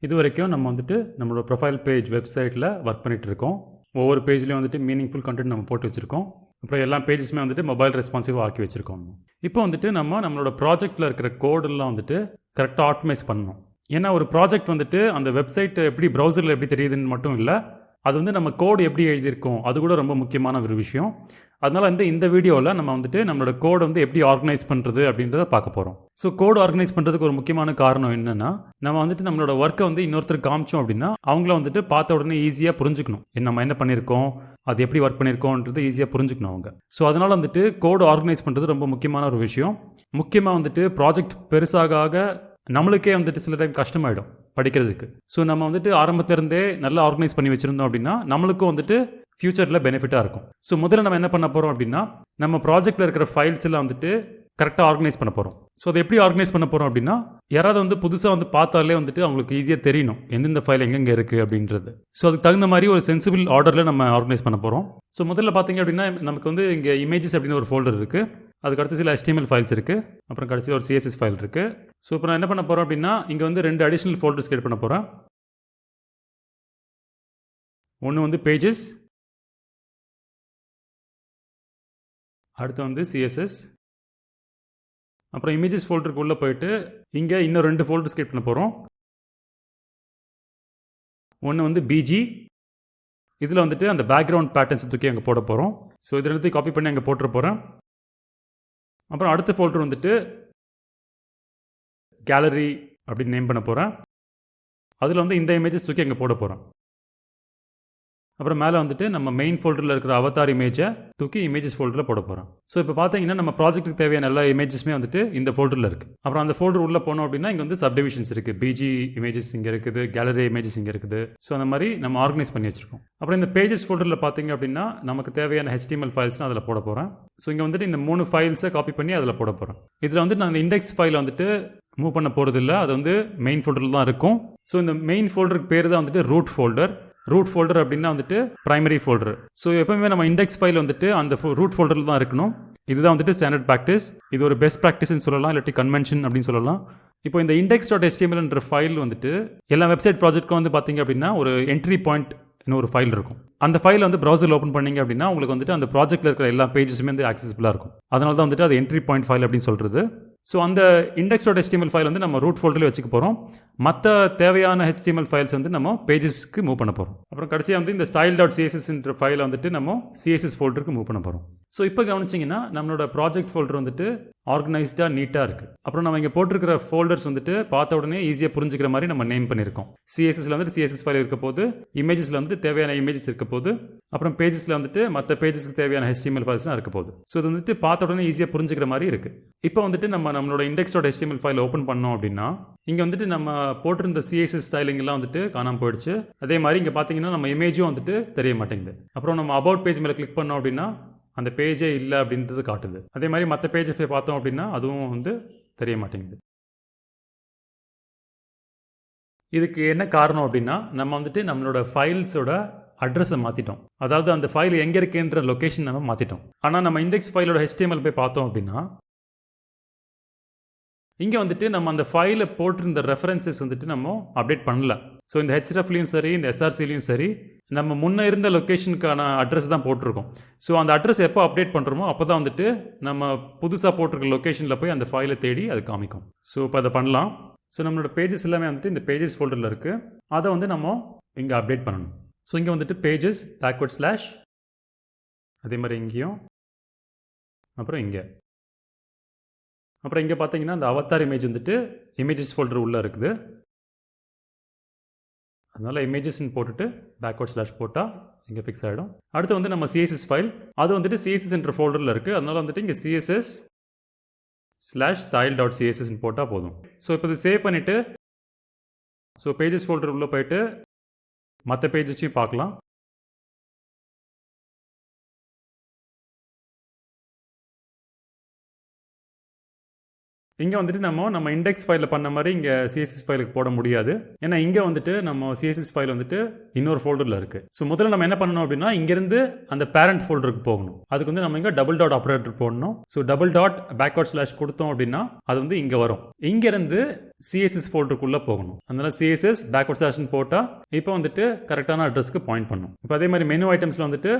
இது வரைக்கும் நம்ம வந்துட்டு நம்மளோட ப்ரொஃபைல் பேஜ் வெப்சைட்டில் ஒர்க் பண்ணிகிட்ருக்கோம். ஒவ்வொரு பேஜ்லேயும் வந்துட்டு மீனிங்ஃபுல் கண்டென்ட் நம்ம போட்டு வச்சுருக்கோம். அப்புறம் எல்லா பேஜஸுமே வந்துட்டு மொபைல் ரெஸ்பான்சிவாக ஆக்கி வச்சுருக்கோம். இப்போ வந்துட்டு நம்மளோட ப்ராஜெக்ட்டில் இருக்கிற கோடெல்லாம் வந்துட்டு கரெக்டாக ஆப்டிமைஸ் பண்ணணும். ஏன்னா ஒரு ப்ராஜெக்ட் வந்துட்டு அந்த வெப்சைட் எப்படி ப்ரௌசரில் எப்படி தெரியுதுன்னு மட்டும் இல்லை, அது வந்து நம்ம கோடு எப்படி எழுதியிருக்கோம் அது கூட ரொம்ப முக்கியமான ஒரு விஷயம். அதனால் இந்த வீடியோவில் நம்ம வந்துட்டு நம்மளோட கோடை வந்து எப்படி ஆர்கனைஸ் பண்ணுறது அப்படின்றத பார்க்க போகிறோம். ஸோ கோடு ஆர்கனைஸ் பண்ணுறதுக்கு ஒரு முக்கியமான காரணம் என்னென்னா, நம்ம வந்துட்டு நம்மளோட ஒர்க்கை வந்து இன்னொருத்தருக்கு காமிச்சோம் அப்படின்னா அவங்கள வந்துட்டு பார்த்த உடனே ஈஸியாக புரிஞ்சுக்கணும். நம்ம என்ன பண்ணியிருக்கோம், அது எப்படி ஒர்க் பண்ணியிருக்கோன்றது ஈஸியாக புரிஞ்சுக்கணும் அவங்க. ஸோ அதனால் வந்துட்டு கோடு ஆர்கனைஸ் பண்ணுறது ரொம்ப முக்கியமான ஒரு விஷயம். முக்கியமாக வந்துட்டு ப்ராஜெக்ட் பெருசாக நம்மளுக்கே வந்துட்டு சில டைம் கஷ்டமாயிடும் படிக்கிறதுக்கு. ஸோ நம்ம வந்துட்டு ஆரம்பத்திலேருந்தே நல்லா ஆர்கனைஸ் பண்ணி வச்சுருந்தோம் அப்படின்னா நம்மளுக்கும் வந்துட்டு ஃப்யூச்சரில் பெனிஃபிட்டாக இருக்கும். ஸோ முதல்ல நம்ம என்ன பண்ண போகிறோம் அப்படின்னா, நம்ம ப்ராஜெக்டில் இருக்கிற ஃபைல்ஸ் எல்லாம் வந்துட்டு கரெக்டாக ஆர்கனைஸ் பண்ண போகிறோம். ஸோ அதை எப்படி ஆர்கனைஸ் பண்ண போகிறோம் அப்படின்னா, யாராவது வந்து புதுசாக வந்து பார்த்தாலே வந்துட்டு அவங்களுக்கு ஈஸியாக தெரியணும் எந்தெந்த ஃபைல் எங்கெங்கே இருக்குது அப்படின்றது. ஸோ அதுக்கு தகுந்த மாதிரி ஒரு சென்சிபிள் ஆர்டரில் நம்ம ஆர்கனைஸ் பண்ண போகிறோம். ஸோ முதல்ல பார்த்தீங்க அப்படின்னா நமக்கு வந்து இங்கே இமேஜஸ் அப்படின்னு ஒரு ஃபோல்டர் இருக்குது. அதுக்கு அடுத்து சில HTML ஃபைல்ஸ் இருக்குது. அப்புறம் கடைசியில் ஒரு CSS ஃபைல் இருக்குது. ஸோ இப்போ நான் என்ன பண்ண போகிறேன் அப்படின்னா, இங்கே வந்து 2 அடிஷ்னல் ஃபோல்டர்ஸ் கிரியேட் பண்ண போகிறேன். ஒன்று வந்து பேஜஸ், அடுத்து வந்து CSS, அப்புறம் இமேஜஸ் ஃபோல்டருக்கு உள்ளே போயிட்டு இங்கே இன்னும் 2 ஃபோல்டர்ஸ் கிரியேட் பண்ண போகிறோம். ஒன்று வந்து BG, இதில் வந்துட்டு அந்த பேக்ரவுண்ட் பேட்டர்ன்ஸ் தூக்கி அங்கே போட போகிறோம். ஸோ இது ரெண்டுத்தையும் காப்பி பண்ணி அங்கே போட்டுற போகிறேன். அப்புறம் அடுத்த ஃபோல்டர் வந்துட்டு கேலரி அப்படின்னு நேம் பண்ண போகிறேன். அதில் வந்து இந்த இமேஜஸ் தூக்கி அங்கே போட போகிறேன். அப்புறம் மேலே வந்துட்டு நம்ம மெயின் ஃபோல்டரில் இருக்கிற அவதார் இமேஜை தூக்கி இமேஜஸ் ஃபோல்டரில் போட போகிறோம். ஸோ இப்போ பார்த்தீங்கன்னா நம்ம ப்ராஜெக்ட்டுக்கு தேவையான எல்லா இமேஜஸுமே வந்துட்டு இந்த ஃபோல்டரில் இருக்குது. அப்புறம் அந்த ஃபோல்டர் உள்ளே போனோம் அப்படின்னா இங்கே வந்து சப்டிவிஷன்ஸ் இருக்குது. BG இமேஜஸ் இங்கே இருக்குது, கேலரி இமேஜஸ் இங்கே இருக்குது. ஸோ அந்த மாதிரி நம்ம ஆர்கனைஸ் பண்ணி வச்சுருக்கோம். அப்புறம் இந்த பேஜஸ் ஃபோல்டரில் பார்த்தீங்க அப்படின்னா நமக்கு தேவையான HTML ஃபைல்ஸ்னால் அதில் போட போகிறேன். ஸோ இங்கே வந்துட்டு இந்த 3 ஃபைல்ஸை காப்பி பண்ணி அதில் போட போகிறேன். இதில் வந்துட்டு நான் இந்த இண்டெக்ஸ் ஃபைலை வந்துட்டு மூவ் பண்ண போகிறது இல்லை, அது வந்து மெயின் ஃபோல்டரில் தான் இருக்கும். ஸோ இந்த மெயின் ஃபோல்டருக்கு பேர் தான் வந்துட்டு ரூட் ஃபோல்டர் அப்படின்னா வந்துட்டு பிரைமரி ஃபோல்டர். ஸோ எப்பவுமே நம்ம இண்டெக்ஸ் ஃபைல் வந்துட்டு அந்த ரூட் ஃபோல்டரில் தான் இருக்கணும். இதுதான் வந்துட்டு ஸ்டாண்டர்ட் ப்ராக்டிஸ். இது ஒரு பெஸ்ட் ப்ராக்டிஸ்ன்னு சொல்லலாம், இல்லாட்டி கன்வென்ஷன் அப்படின்னு சொல்லலாம். இப்போ இந்த index.html ஃபைல் வந்துட்டு எல்லா வெப்சைட் ப்ராஜெக்ட்க்கும் வந்து பார்த்தீங்க அப்படின்னா ஒரு என்ட்ரி பாயிண்ட் ஒரு ஃபைல் இருக்கும். அந்த ஃபைல் வந்து ப்ரௌசரில் ஓப்பன் பண்ணிங்க அப்படின்னா உங்களுக்கு வந்துட்டு அந்த ப்ராஜெக்ட்டில் இருக்கிற எல்லா பேஜஸுமே வந்து ஆக்சசிபிளாக இருக்கும். அதனால தான் வந்துட்டு அது என்ட்ரி பாயிண்ட் ஃபைல் அப்படின்னு சொல்கிறது. ஸோ அந்த index.html ஃபைல் வந்து நம்ம ரூட் ஃபோல்டரில் வச்சுக்க போகிறோம். மற்ற தேவையான HTML ஃபைல்ஸ் வந்து நம்ம பேஜஸ்க்கு மூவ் பண்ண போகிறோம். அப்புறம் கடைசியாக வந்து இந்த style.css ஃபைலை வந்துட்டு நம்ம CSS ஃபோல்டருக்கு மூவ் பண்ண போகிறோம். ஸோ இப்போ கவனிச்சிங்கன்னா நம்மளோட ப்ராஜெக்ட் ஃபோல்டர் வந்துட்டு ஆர்கனைஸ்டாக நீட்டாக இருக்குது. அப்புறம் நம்ம இங்கே போட்டிருக்கிற ஃபோல்டர்ஸ் வந்துட்டு பார்த்த உடனே ஈஸியாக புரிஞ்சுக்கிற மாதிரி நம்ம நேம் பண்ணியிருக்கோம். CSSல வந்துட்டு CSS ஃபைல் இருக்க போது, இமேஜஸில் வந்துட்டு தேவையான இமேஜஸ் இருக்க போது, அப்புறம் பேஜஸில் வந்துட்டு மற்ற பேஜஸ்க்கு தேவையான HTML ஃபைல்ஸ்லாம் இருக்க போகுது. ஸோ இது வந்துட்டு பார்த்த உடனே ஈஸியாக புரிஞ்சுக்கிற மாதிரி இருக்குது. இப்போ வந்துட்டு நம்மளோட index.html ஃபைல் ஓப்பன் பண்ணோம் அப்படின்னா இங்கே வந்துட்டு நம்ம போட்டிருந்த CSS ஸ்டைலிங் எல்லாம் வந்துட்டு காணாமல் போயிடுச்சு. அதே மாதிரி இங்கே பார்த்தீங்கன்னா நம்ம இமேஜும் வந்துட்டு தெரிய மாட்டேங்குது. அப்புறம் நம்ம அபவுட் பேஜ் மேலே கிளிக் பண்ணோம் அப்படின்னா அந்த பேஜே இல்லை அப்படின்றது காட்டுது. அதே மாதிரி மற்ற பேஜை போய் பார்த்தோம் அப்படின்னா அதுவும் வந்து தெரிய மாட்டேங்குது. இதுக்கு என்ன காரணம் அப்படின்னா நம்ம வந்துட்டு நம்மளோட ஃபைல்ஸோட அட்ரஸை மாற்றிட்டோம். அதாவது அந்த ஃபைல் எங்கே இருக்குன்ற லொக்கேஷன் நம்ம மாற்றிட்டோம். ஆனால் நம்ம இண்டெக்ஸ் ஃபைலோட HTML போய் பார்த்தோம் அப்படின்னா இங்கே வந்துட்டு நம்ம அந்த ஃபைலை போட்டிருந்த ரெஃபரன்சஸ் வந்துட்டு நம்ம அப்டேட் பண்ணல. ஸோ இந்த hrefலையும் சரி, இந்த SRCலையும் சரி நம்ம முன்னே இருந்த லொக்கேஷனுக்கான அட்ரஸ் தான் போட்டிருக்கோம். ஸோ அந்த அட்ரஸ் எப்போ அப்டேட் பண்ணுறோமோ அப்போ தான் வந்துட்டு நம்ம புதுசாக போட்டிருக்க லொக்கேஷனில் போய் அந்த ஃபைலை தேடி அது காமிக்கும். ஸோ இப்போ அதை பண்ணலாம். ஸோ நம்மளோட பேஜஸ் எல்லாமே வந்துட்டு இந்த பேஜஸ் ஃபோல்டரில் இருக்குது. அதை வந்து நம்ம இங்கே அப்டேட் பண்ணணும். ஸோ இங்கே வந்துட்டு பேஜஸ் // அதே மாதிரி இங்கேயும், அப்புறம் இங்கே பார்த்தீங்கன்னா அந்த அவதார் இமேஜ் வந்துட்டு இமேஜஸ் ஃபோல்டர் உள்ளே இருக்குது. அதனால் இமேஜஸ்ன்னு போட்டுட்டு // போட்டால் இங்கே ஃபிக்ஸ் ஆகிடும். அடுத்து வந்து நம்ம CSS ஃபைல், அது வந்துட்டு CSS ஃபோல்டரில் இருக்குது. அதனால் வந்துட்டு இங்கே CSS/style.css போட்டால் போதும். ஸோ இப்போ இது சேவ் பண்ணிவிட்டு ஸோ பேஜஸ் ஃபோல்டர் உள்ளே போயிட்டு மற்ற பேஜஸையும் பார்க்கலாம். இங்கே வந்துட்டு நம்ம இண்டெக்ஸ் ஃபைலில் பண்ண மாதிரி இங்கே சிஎஸ்எஸ் ஃபைலுக்கு போட முடியாது. ஏன்னா இங்கே வந்துட்டு நம்ம சிஎஸ்எஸ் ஃபைல் வந்துட்டு இன்னொரு ஃபோல்டரில் இருக்குது. ஸோ முதல்ல நம்ம என்ன பண்ணணும் அப்படின்னா இங்கேருந்து அந்த பேரண்ட் ஃபோல்டருக்கு போகணும். அதுக்கு வந்து நம்ம இங்கே டபுள் டாட் ஆப்ரேட்டர் போடணும். So double dot backward slash கொடுத்தோம் அப்படின்னா அது வந்து இங்கே வரும். இங்கேருந்து சிஎஸ்எஸ் ஃபோல்டருக்குள்ளே போகணும். அதனால சிஎஸ்எஸ் பேக்வர்ட் ஸ்லாஷ்னு போட்டால் இப்போ வந்துட்டு கரெக்டான அட்ரஸ்க்கு பாயிண்ட் பண்ணும். இப்போ அதே மாதிரி மெனு ஐட்டம்ஸில் வந்துட்டு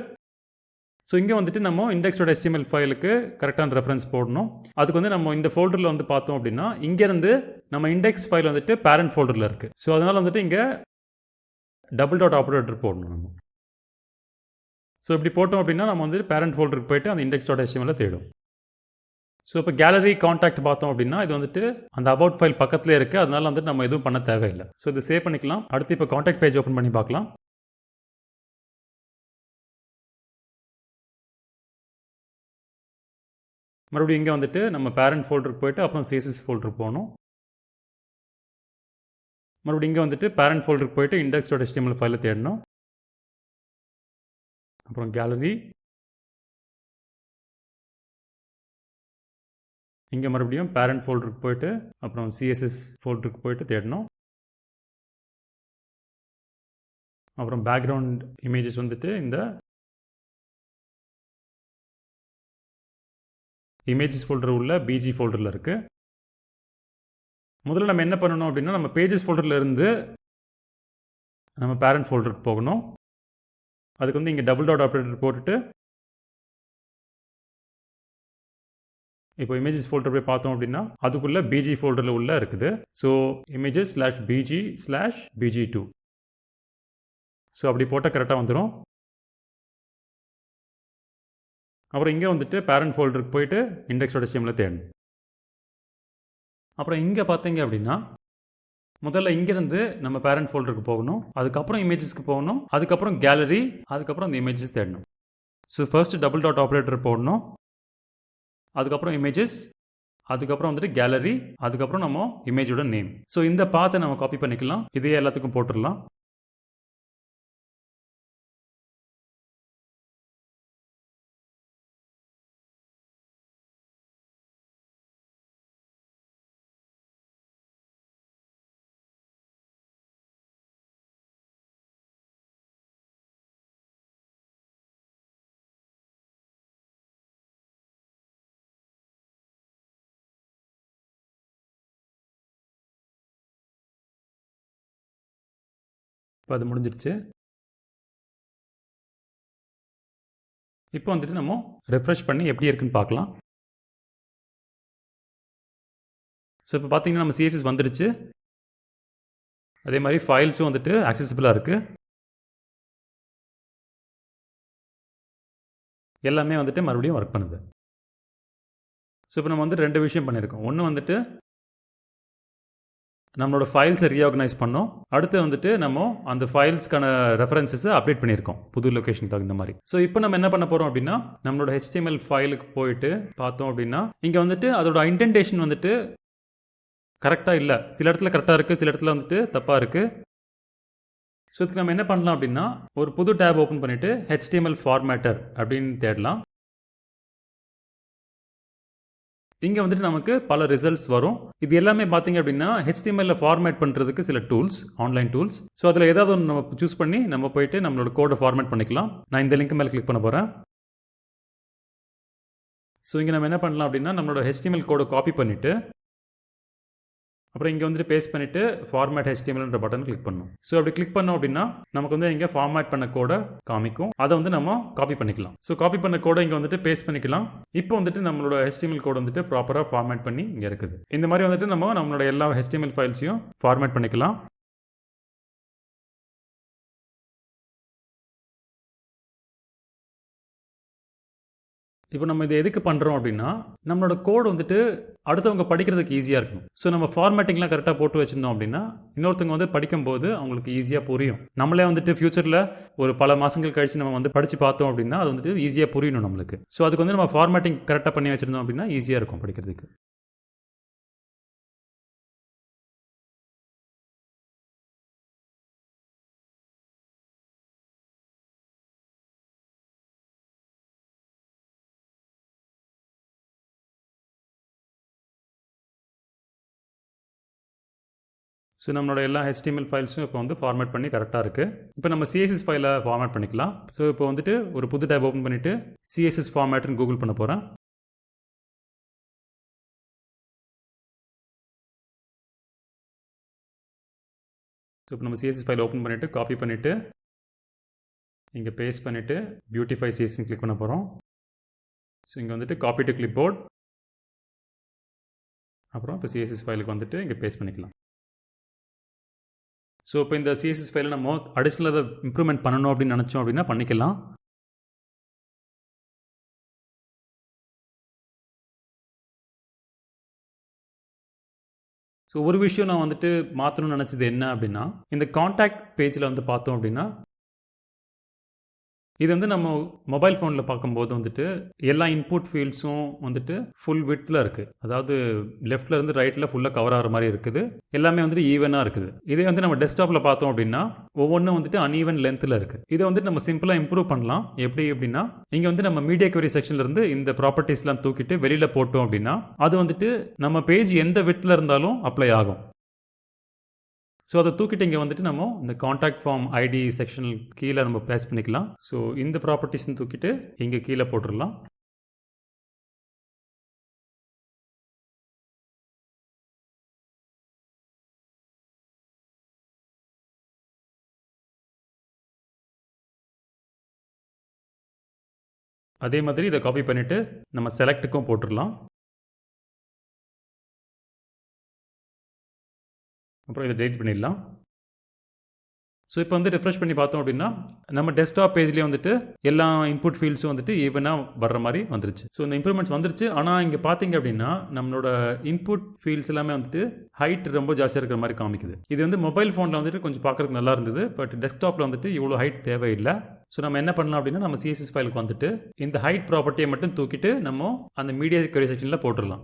ஸோ இங்கே வந்துட்டு நம்ம index.html ஃபைலுக்கு கரெக்டான ரெஃபரன்ஸ் போடணும். அதுக்கு வந்து நம்ம இந்த ஃபோல்டரில் வந்து பார்த்தோம் அப்படின்னா இங்கேருந்து நம்ம இண்டெக்ஸ் ஃபைல் வந்துட்டு பேரண்ட் ஃபோல்டரில் இருக்குது. ஸோ அதனால் வந்துட்டு இங்கே டபுள் டாட் ஆப்ரேட்டர் போடணும் நம்ம. ஸோ இப்படி போட்டோம் அப்படின்னா நம்ம வந்து பேரண்ட் ஃபோல்டருக்கு போயிட்டு அந்த index.html தேடும். ஸோ இப்போ கேலரி கான்டாக்ட் பார்த்தோம் அப்படின்னா இது வந்துட்டு அந்த அபவுட் ஃபைல் பக்கத்துலேயே இருக்குது. அதனால வந்துட்டு நம்ம எதுவும் பண்ண தேவையில்லை. ஸோ இதை சேவ் பண்ணிக்கலாம். அடுத்து இப்போ கான்டாக்ட் பேஜ் ஓப்பன் பண்ணி பார்க்கலாம். மறுபடியும் இங்கே வந்துட்டு நம்ம பேரண்ட் ஃபோல்டருக்கு போயிட்டு அப்புறம் சிஎஸ்எஸ் ஃபோல்டருக்கு போகணும். மறுபடியும் இங்கே வந்துட்டு பேரண்ட் ஃபோல்டருக்கு போயிட்டு index.html ஃபைலை தேடணும். அப்புறம் கேலரி, இங்கே மறுபடியும் பேரண்ட் ஃபோல்டருக்கு போயிட்டு அப்புறம் சிஎஸ்எஸ் ஃபோல்டருக்கு போயிட்டு தேடணும். அப்புறம் பேக்ரவுண்ட் இமேஜஸ் வந்துட்டு இந்த இமேஜஸ் ஃபோல்டர் உள்ள பிஜி ஃபோல்டரில் இருக்குது. முதல்ல நம்ம என்ன பண்ணணும் அப்படின்னா நம்ம பேஜஸ் ஃபோல்டரில் இருந்து நம்ம பேரண்ட் ஃபோல்டருக்கு போகணும். அதுக்கு வந்து இங்கே டபுள் டாட் ஆப்ரேட்டர் போட்டுட்டு இப்போ இமேஜஸ் ஃபோல்டர் போய் பார்த்தோம் அப்படின்னா அதுக்குள்ளே பிஜி ஃபோல்டரில் உள்ள இருக்குது. So images/bg/bg2. ஸோ அப்படி போட்டால் கரெக்டாக வந்துடும். அப்புறம் இங்கே வந்துட்டு பேரண்ட் ஃபோல்டருக்கு போயிட்டு index.html தேடணும். அப்புறம் இங்கே பார்த்தீங்க அப்படின்னா முதல்ல இங்கேருந்து நம்ம பேரண்ட் ஃபோல்டருக்கு போகணும். அதுக்கப்புறம் இமேஜஸ்க்கு போகணும். அதுக்கப்புறம் கேலரி, அதுக்கப்புறம் அந்த இமேஜஸ் தேடணும். So first double dot operator போடணும். அதுக்கப்புறம் இமேஜஸ், அதுக்கப்புறம் வந்துட்டு கேலரி, அதுக்கப்புறம் நம்ம இமேஜோட நேம். ஸோ இந்த பாத்தை நம்ம காப்பி பண்ணிக்கலாம். இதே எல்லாத்துக்கும் போட்டுடலாம். இப்போ அது முடிஞ்சிருச்சு. இப்போ வந்துட்டு நம்ம ரெஃப்ரெஷ் பண்ணி எப்படி இருக்குன்னு பார்க்கலாம். ஸோ இப்போ பார்த்தீங்கன்னா நம்ம சிஎஸ்எஸ் வந்துடுச்சு. அதே மாதிரி ஃபைல்ஸும் வந்துட்டு ஆக்சசிபிளாக இருக்குது. எல்லாமே வந்துட்டு மறுபடியும் ஒர்க் பண்ணுது. ஸோ இப்போ நம்ம வந்து 2 விஷயம் பண்ணியிருக்கோம். ஒன்று வந்துட்டு நம்மளோட ஃபைல்ஸை ரீஆர்கனைஸ் பண்ணோம். அடுத்து வந்துட்டு நம்ம அந்த ஃபைல்ஸ்க்கான ரெஃபரன்ஸஸை அப்டேட் பண்ணியிருக்கோம் புது லொக்கேஷனுக்கு தகுந்த மாதிரி. ஸோ இப்போ நம்ம என்ன பண்ண போகிறோம் அப்படின்னா நம்மளோட HTML ஃபைலுக்கு போயிட்டு பார்த்தோம் அப்படின்னா இங்கே வந்துட்டு அதோட இன்டென்டேஷன் வந்துட்டு கரெக்டாக இல்லை. சில இடத்துல கரெக்டாக இருக்குது, சில இடத்துல வந்துட்டு தப்பாக இருக்குது. ஸோ இதுக்கு நம்ம என்ன பண்ணலாம் அப்படின்னா ஒரு புது டேப் ஓப்பன் பண்ணிவிட்டு HTML ஃபார்மேட்டர் அப்படின்னு தேடலாம். இங்கே வந்துட்டு நமக்கு பல ரிசல்ட்ஸ் வரும். இது எல்லாமே பார்த்தீங்க அப்படின்னா HTML ஃபார்மேட் பண்ணுறதுக்கு சில டூல்ஸ், ஆன்லைன் டூல்ஸ். ஸோ அதில் ஏதாவது ஒன்று நம்ம சூஸ் பண்ணி நம்ம போயிட்டு நம்மளோட கோடை ஃபார்மேட் பண்ணிக்கலாம். நான் இந்த லிங்க் மேலே கிளிக் பண்ண போகிறேன். ஸோ இங்கே நம்ம என்ன பண்ணலாம் அப்படின்னா நம்மளோட HTML கோடை காப்பி பண்ணிவிட்டு அப்புறம் இங்கே வந்துட்டு பேஸ்ட் பண்ணிவிட்டு ஃபார்மேட் HTMLன்ற பட்டன் கிளிக் பண்ணணும். ஸோ அப்படி கிளிக் பண்ணோம் அப்படின்னா நமக்கு வந்து இங்கே ஃபார்மேட் பண்ண கோடை காமிக்கும். அதை வந்து நம்ம காப்பி பண்ணிக்கலாம். ஸோ காப்பி பண்ண கோடை இங்கே வந்துட்டு பேஸ்ட் பண்ணிக்கலாம். இப்போ வந்துட்டு நம்மளோட HTML கோட் வந்துட்டு ப்ராப்பராக ஃபார்மேட் பண்ணி இங்கே இருக்குது. இந்த மாதிரி வந்துட்டு நம்மளோட எல்லா HTML ஃபைல்ஸையும் ஃபார்மேட் பண்ணிக்கலாம். இப்போ நம்ம இதை எதுக்கு பண்ணுறோம் அப்படின்னா நம்மளோட கோட் வந்துட்டு அடுத்தவங்க படிக்கிறதுக்கு ஈஸியாக இருக்கும். ஸோ நம்ம ஃபார்மேட்டிங்லாம் கரெக்டாக போட்டு வச்சுருந்தோம் அப்படின்னா இன்னொருத்தவங்க வந்து படிக்கும்போது அவங்களுக்கு ஈஸியாக புரியும். நம்மளே வந்துட்டு ஃபியூச்சரில் ஒரு பல மாதங்கள் கழிச்சு நம்ம வந்து படித்து பார்த்தோம் அப்படின்னா அது வந்துட்டு ஈஸியாக புரியணும் நம்மளுக்கு. ஸோ அதுக்கு வந்து நம்ம ஃபார்மேட்டிங் கரெக்டாக பண்ணி வச்சுருந்தோம் அப்படின்னா ஈஸியாக இருக்கும் படிக்கிறதுக்கு. ஸோ நம்மளோட எல்லா HTML ஃபைல்ஸும் இப்போ வந்து ஃபார்மேட் பண்ணி கரெக்டாக இருக்குது. இப்போ நம்ம CSS ஃபைலை ஃபார்மேட் பண்ணிக்கலாம். ஸோ இப்போ வந்துட்டு ஒரு புது டேப் ஓப்பன் பண்ணிவிட்டு CSS ஃபார்மேட்னு கூகுள் பண்ண போகிறேன். ஸோ இப்போ நம்ம CSS ஃபைல் ஓப்பன் பண்ணிவிட்டு காப்பி பண்ணிவிட்டு இங்கே பேஸ்ட் பண்ணிவிட்டு பியூட்டிஃபை CSS கிளிக் பண்ண போகிறோம். ஸோ இங்கே வந்துட்டு காப்பி டு கிளிப் போர்ட், அப்புறம் இப்போ CSS ஃபைலுக்கு வந்துட்டு இங்கே பேஸ்ட் பண்ணிக்கலாம். ஸோ இப்போ இந்த CSS ஃபைலை நம்ம அடிஷ்னலாக அதை இம்ப்ரூவ்மெண்ட் பண்ணணும் அப்படின்னு நினச்சோம் அப்படின்னா பண்ணிக்கலாம். ஸோ ஒரு விஷயம் நான் வந்துட்டு மாற்றணும்னு நினச்சது என்ன அப்படின்னா, இந்த காண்டாக்ட் பேஜில் வந்து பார்த்தோம் அப்படின்னா இது வந்து நம்ம மொபைல் ஃபோனில் பார்க்கும்போது வந்துட்டு எல்லா இன்புட் ஃபீல்ட்ஸும் வந்துட்டு ஃபுல் விட்த்தில் இருக்குது. அதாவது லெஃப்டில் இருந்து ரைட்டில் ஃபுல்லாக கவர் ஆகிற மாதிரி இருக்குது. எல்லாமே வந்துட்டு ஈவனாக இருக்குது. இதே வந்து நம்ம டெஸ்க்டாப்பில் பார்த்தோம் அப்படின்னா ஒவ்வொன்றும் வந்துட்டு அன்ஈவன் லென்த்தில் இருக்குது. இதை வந்துட்டு நம்ம சிம்பிளாக இம்ப்ரூவ் பண்ணலாம். எப்படி அப்படின்னா, இங்கே வந்து நம்ம மீடியா query செக்ஷன்லேருந்து இந்த ப்ராப்பர்ட்டிஸ்லாம் தூக்கிட்டு வெளியில் போட்டோம் அப்படின்னா அது வந்துட்டு நம்ம பேஜ் எந்த விட்த்தில் இருந்தாலும் அப்ளை ஆகும். ஸோ அதை தூக்கிட்டு இங்கே வந்துட்டு நம்ம இந்த காண்டாக்ட் ஃபார்ம் ஐடி செக்ஷன் கீழே நம்ம பேஸ்ட் பண்ணிக்கலாம். ஸோ இந்த ப்ராப்பர்ட்டிஸ்ன்னு தூக்கிட்டு இங்கே கீழே போட்டுடலாம். அதே மாதிரி இதை காப்பி பண்ணிவிட்டு நம்ம செலக்ட்டுக்கும் போட்டுடலாம். அப்புறம் இதை டெலிட் பண்ணிடலாம். ஸோ இப்போ வந்து ரெஃப்ரெஷ் பண்ணி பார்த்தோம் அப்படின்னா நம்ம டெஸ்க்டாப் பேஜ்லேயே வந்துட்டு எல்லா இன்புட் ஃபீல்ட்ஸும் வந்துட்டு ஈவனாக வர்ற மாதிரி வந்துருச்சு. ஸோ இந்த இம்ப்ரூவ்மெண்ட்ஸ் வந்துருச்சு. ஆனால் இங்கே பார்த்தீங்க அப்படின்னா நம்மளோட இன்புட் ஃபீல்ட்ஸ் எல்லாமே வந்துட்டு ஹைட் ரொம்ப ஜாஸ்தியாக இருக்கிற மாதிரி காமிக்குது. இது வந்து மொபைல் ஃபோனில் வந்துட்டு கொஞ்சம் பார்க்குறதுக்கு நல்லா இருந்தது. பட் டெஸ்க்டாப்பில் வந்துட்டு இவ்வளோ ஹைட் தேவையில்லை. ஸோ நம்ம என்ன பண்ணலாம் அப்படின்னா நம்ம CSS ஃபைலுக்கு வந்துட்டு இந்த ஹைட் ப்ராப்பர்ட்டியை மட்டும் தூக்கிட்டு நம்ம அந்த மீடியா query செக்ஷனில் போட்டுடலாம்.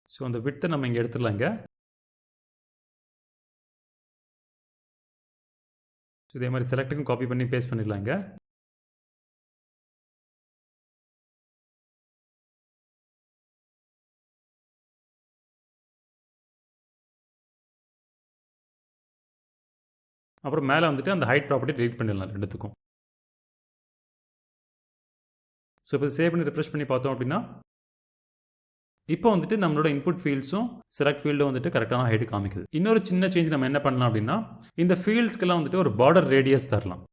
ஸோ அந்த விட்த்தை நம்ம இங்கே எடுத்துடலாங்க. ஸோ இதே மாதிரி செலக்ட்டுக்கும் காப்பி பண்ணி பேஸ்ட் பண்ணிடலாங்க. அப்புறம் மேலே வந்துட்டு அந்த ஹைட் ப்ராப்பர்ட்டி டெலிட் பண்ணிடலாம் ரெண்டுத்துக்கும். ஸோ இப்போ சேவ் பண்ணி ரிஃப்ரெஷ் பண்ணி பார்த்தோம் அப்படின்னா இப்போ வந்துட்டு நம்மளோட இன்புட் ஃபீல்ட்ஸும் செலக்ட் ஃபீல்டும் வந்துட்டு கரெக்டான ஹைட் காமிக்குது. இன்னொரு சின்ன சேஞ்ச் நம்ம என்ன பண்ணலாம் அப்படின்னா இந்த ஃபீல்ட்ஸ்க்கெல்லாம் வந்துட்டு ஒரு பார்டர் ரேடியஸ் தரலாம்.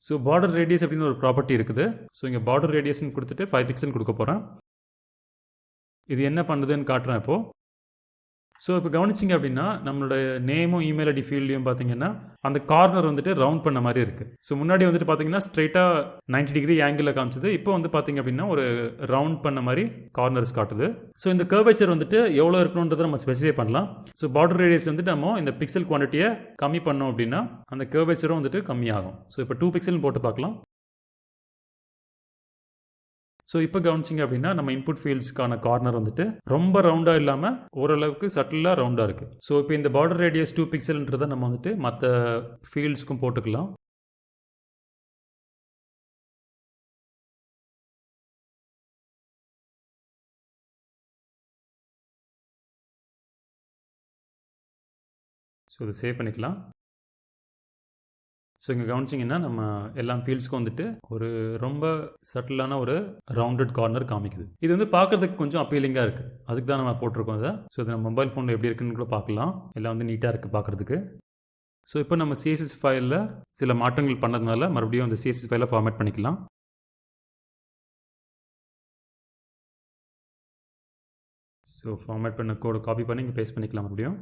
ஸோ பார்டர் ரேடியஸ் அப்படின்னு ஒரு ப்ராப்பர்ட்டி இருக்குது. ஸோ இங்கே பார்டர் ரேடியஸ்ன்னு கொடுத்துட்டு 5 பிக்சல் கொடுக்க போகிறேன். இது என்ன பண்ணுதுன்னு காட்டுறேன் இப்போது. ஸோ இப்போ கவனிச்சிங்க அப்படின்னா நம்மளோட நேமும் இமெயில் ஐடி ஃபீல்டையும் பார்த்தீங்கன்னா அந்த கார்னர் வந்துட்டு ரவுண்ட் பண்ண மாதிரி இருக்குது. ஸோ முன்னாடி வந்துட்டு பார்த்தீங்கன்னா ஸ்ட்ரெயிட்டாக 90 டிகிரி ஆங்கிளில் காமிச்சது. இப்போ வந்து பார்த்தீங்க அப்படின்னா ஒரு ரவுண்ட் பண்ண மாதிரி கார்னர்ஸ் காட்டுது. ஸோ இந்த கர்வேச்சர் வந்துட்டு எவ்வளோ இருக்கணுன்றதை நம்ம ஸ்பெசிஃபை பண்ணலாம். ஸோ பார்டர் ரேடியஸ் வந்துட்டு நம்ம இந்த பிக்சல் குவான்டிட்டியை கம்மி பண்ணோம் அப்படின்னா அந்த கர்வேச்சரும் வந்துட்டு கம்மியாகும். ஸோ இப்போ 2 பிக்சல் போட்டு பார்க்கலாம். ஸோ இப்போ கவனிச்சிங்க அப்படின்னா நம்ம இன்புட் ஃபீல்ட்ஸ்க்கான கார்னர் வந்துட்டு ரொம்ப ரவுண்டாக இல்லாமல் ஓரளவுக்கு சட்டிலாக ரவுண்டாக இருக்குது. ஸோ இப்போ இந்த பார்டர் ரேடியஸ் 2 பிக்சல்ன்றதை நம்ம வந்துட்டு மற்ற ஃபீல்ட்ஸ்க்கும் போட்டுக்கலாம். ஸோ இதை சேவ் பண்ணிக்கலாம். ஸோ இங்கே கவனிச்சிங்கன்னா நம்ம எல்லா ஃபீல்ட்ஸ்க்கும் வந்துட்டு ஒரு ரொம்ப சட்டிலான ஒரு ரவுண்டட் கார்னர் காமிக்குது. இது வந்து பார்க்குறதுக்கு கொஞ்சம் அப்பீலிங்காக இருக்குது. அதுக்கு தான் நம்ம போட்டிருக்கோம் இதை. ஸோ இது நம்ம மொபைல் ஃபோனில் எப்படி இருக்குன்னு கூட பார்க்கலாம். எல்லாம் வந்து நீட்டாக இருக்குது பார்க்குறதுக்கு. ஸோ இப்போ நம்ம CSS ஃபைலில் சில மாற்றங்கள் பண்ணதுனால மறுபடியும் அந்த CSS ஃபைலை ஃபார்மேட் பண்ணிக்கலாம். ஸோ ஃபார்மேட் பண்ண கோடை காப்பி பண்ணி இங்கே பேஸ்ட் பண்ணிக்கலாம் மறுபடியும்.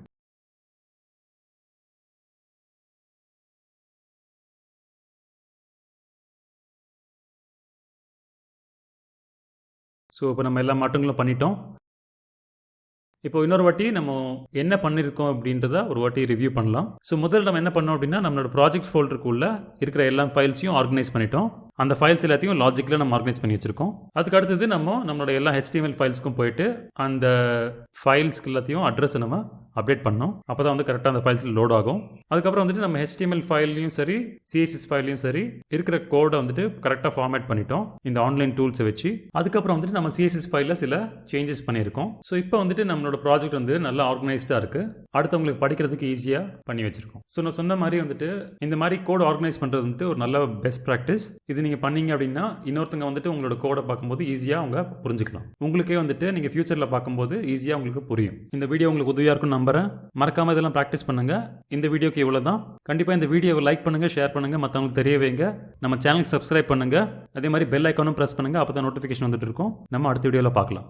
ஸோ இப்போ நம்ம எல்லா மாற்றங்களும் பண்ணிட்டோம். இப்போ இன்னொரு வாட்டி நம்ம என்ன பண்ணியிருக்கோம் அப்படின்றத ஒரு வாட்டி ரிவ்யூ பண்ணலாம். ஸோ முதல்ல நம்ம என்ன பண்ணோம் அப்படின்னா நம்மளோட ப்ராஜெக்ட் ஃபோல்டருக்குள்ளே இருக்கிற எல்லா ஃபைல்ஸையும் ஆர்கனைஸ் பண்ணிட்டோம். அந்த ஃபைல்ஸ் எல்லாத்தையும் லாஜிக்கில் நம்ம ஆர்கனைஸ் பண்ணி வச்சுருக்கோம். அதுக்கு அடுத்தது நம்மளோட எல்லா HTML ஃபைல்ஸ்க்கும் போயிட்டு அந்த ஃபைல்ஸ்க்கு எல்லாத்தையும் அட்ரஸை நம்ம அப்டேட் பண்ணோம். அப்போ தான் வந்து கரெக்டாக அந்த ஃபைல்ஸில் லோட் ஆகும். அதுக்கப்புறம் வந்துட்டு நம்ம HTML ஃபைல்லையும் சரி CSS ஃபைல்லையும் சரி இருக்கிற கோடை வந்துட்டு கரெக்டாக ஃபார்மேட் பண்ணிட்டோம் இந்த ஆன்லைன் டூல்ஸை வச்சு. அதுக்கப்புறம் வந்துட்டு நம்ம CSS ஃபைலில் சில சேஞ்சஸ் பண்ணியிருக்கோம். ஸோ இப்போ வந்துட்டு நம்மளோட ப்ராஜெக்ட் வந்து நல்லா ஆர்கனைஸ்டாக இருக்குது. அடுத்தவங்களுக்கு படிக்கிறதுக்கு ஈஸியாக பண்ணி வச்சுருக்கோம். ஸோ நான் சொன்ன மாதிரி வந்துட்டு இந்த மாதிரி கோட் ஆர்கனைஸ் பண்ணுறது வந்துட்டு ஒரு நல்ல பெஸ்ட் ப்ராக்டிஸ். இது நீங்கள் பண்ணீங்க அப்படின்னா இன்னொருத்தங்க வந்துட்டு உங்களோட கோடை பார்க்கும்போது ஈஸியாக அவங்க புரிஞ்சுக்கலாம். உங்களுக்கே வந்துட்டு நீங்கள் ஃபியூச்சரில் பார்க்கும்போது ஈஸியாக உங்களுக்கு புரியும். இந்த வீடியோ உங்களுக்கு உதவியாக இருக்கும் நம்புறேன். மறக்காமல் இதெல்லாம் ப்ராக்டிஸ் பண்ணுங்கள். இந்த வீடியோக்கு இவ்வளோ தான். கண்டிப்பாக இந்த வீடியோவை லைக் பண்ணுங்கள், ஷேர் பண்ணுங்கள், மற்றவங்களுக்கு தெரிய வைங்க. நம்ம சேனலுக்கு சப்ஸ்கிரைப் பண்ணுங்கள். அதே மாதிரி பெல் ஐக்கானும் ப்ரெஸ் பண்ணுங்கள். அப்போ தான் நோட்டிஃபிகேஷன் வந்துட்டு இருக்கும். நம்ம அடுத்த வீடியோவில் பார்க்கலாம்.